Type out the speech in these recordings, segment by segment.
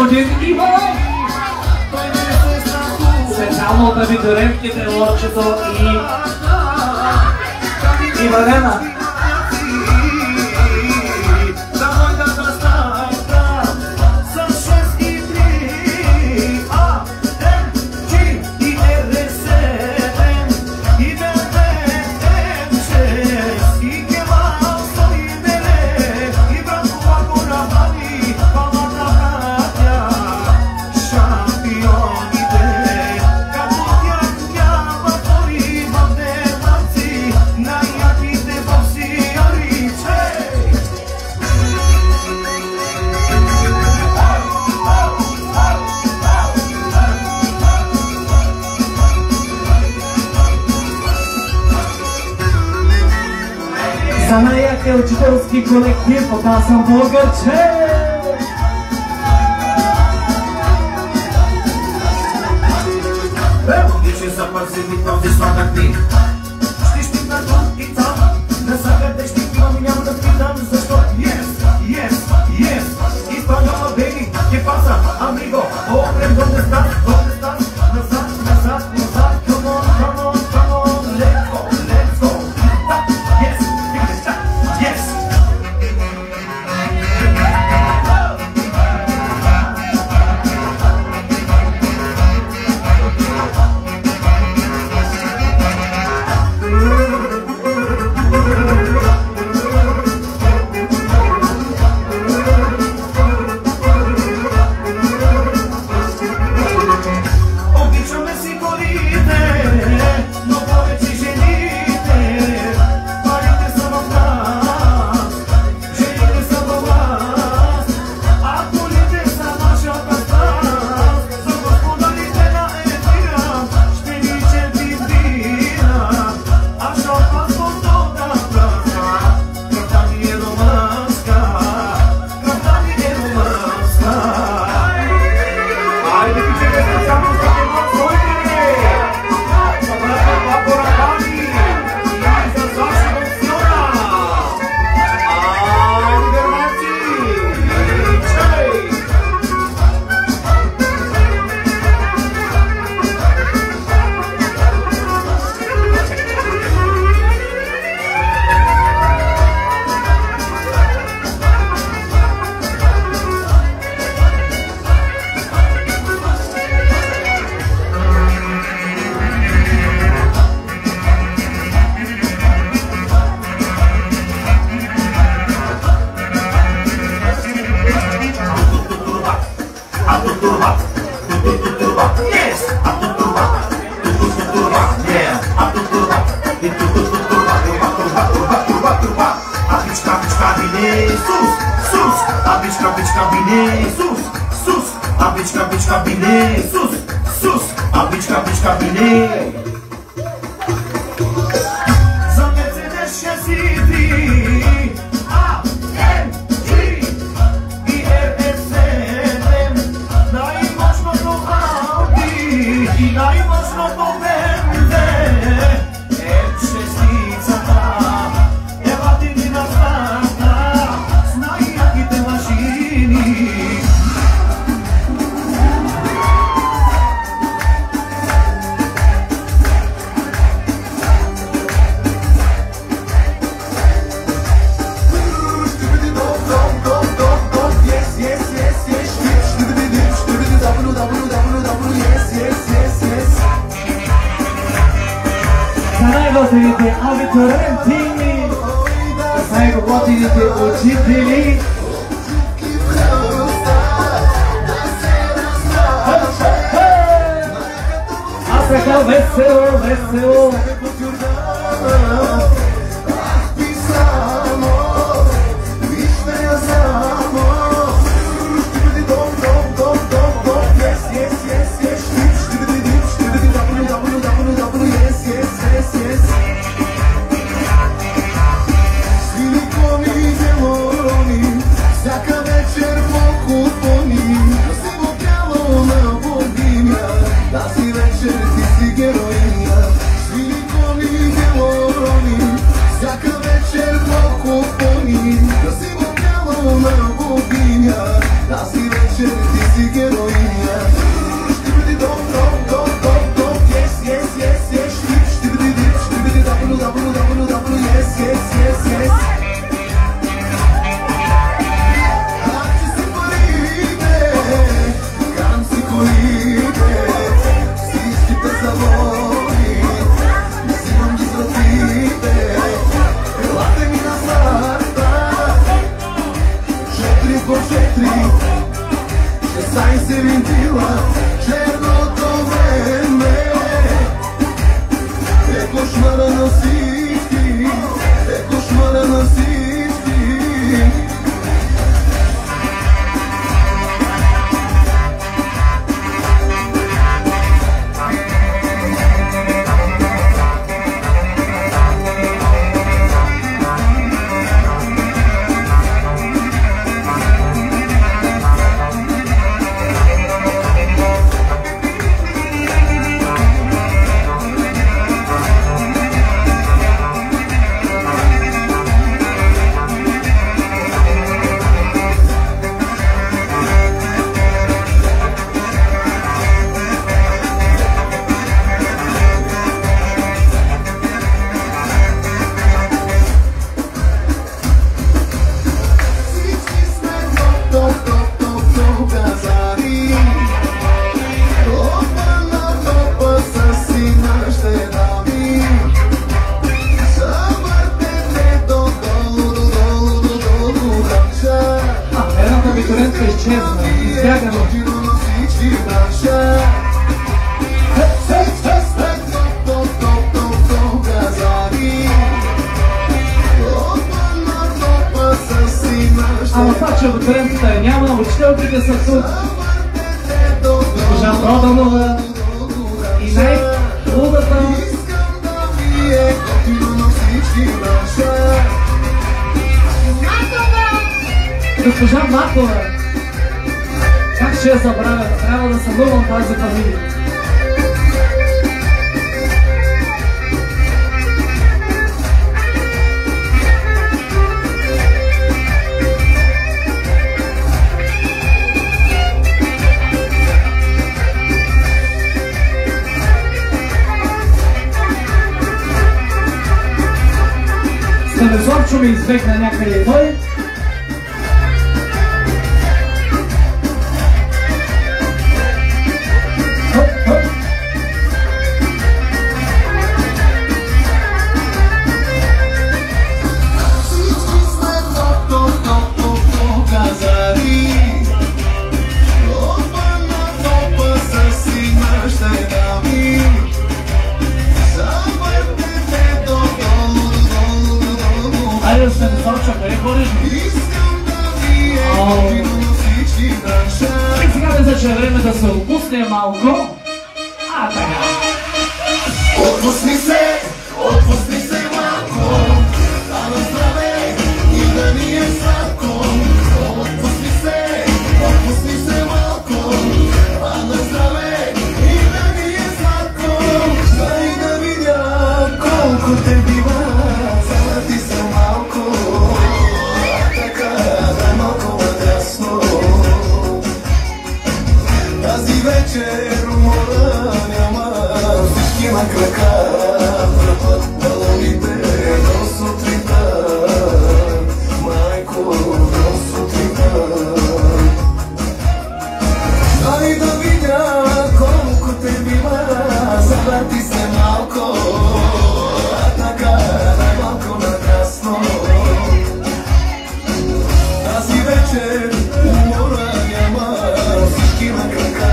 господин Иван. Специално от абитуриентките, Лорчето и Иванена. За най-якия учителски колектив от Аз съм българче! Водиче запази ми този сладък дни. Ще щипна тук и там. Насякъде ще имам и няма да питам защо. Yes, yes, yes. Испаньола, baby, ¿qué pasa, amigo? Hombre, ¿dónde estás? ¿Dónde estás? Назад, назад, назад. Come on, come on, come on. Let's go, let's go. Yes, yes. Обичаме си горите, но повече жените. Парите са в нас, жените са в вас, а колите са нашата страст. За господарите на ефира ще ни черпи вина, а шампанското да празна. Кръвта ми е романска, кръвта ми е романска. Айде, пичете, само за едно свойте! Събрате папо ръками и за Саша Боксиона! Айде, германци! Чей! За Мерцедес шасити, AMG и RS7, най-мощното Audi и най-мощното BMW. F6-ицата, елате ни на старта с най-яките машини. За най-готините абитуриенти, за най-готините учители. А сега весело, весело! Тази вечер ти си героиня, свили завинтила черното време. Е кошмара на всички, е кошмара на всички. Ама това, че абитуренцата я няма, учителките са тук. Госпожа Проданова и най-лудата госпожа Матова. Как ще я забравя? Трябва да събълвам тази фамилия. Станиславчо ми избегна някъде той. Айде, Станиславчо, къде ходиш? Сега мисля, че е време да се отпусне малко. Така. Отпусни се малко, а на здраве и да ни е сладко. Отпусни се малко, а на здраве и да ни е сладко. Дай да видя колко те бива, за ти се малко, така да малко надясно. Тази вечер умора няма, всички на крака върват балоните до сутринта. Майко, до сутринта. Дай да видя колко те бива, завърти се малко, а така най-малко накрасно. Тази вечер умора няма, всички на крака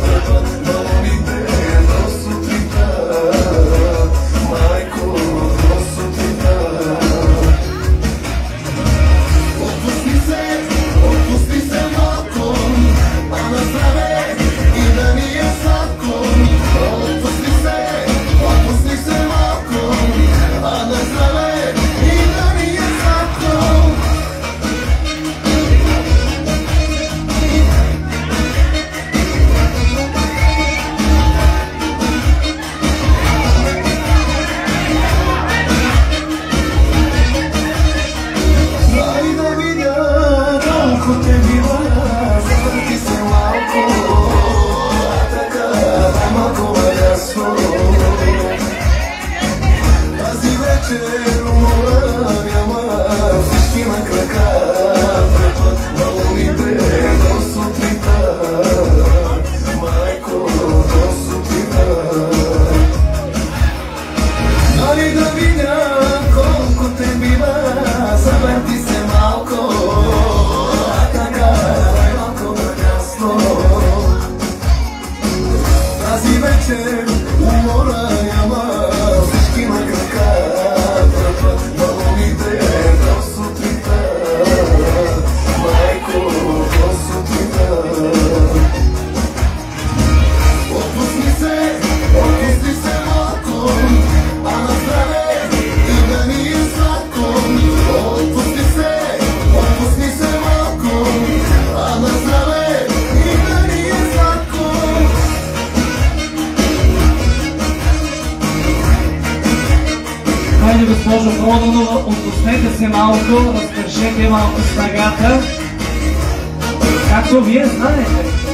върват балоните до сутринта. Майко, до сутринта. Отпусни се малко, а на здраве и да ни е сладко. Отпусни се Госпожо Проданова, отпуснете се малко, разтършете малко снагата. Както вие знаете,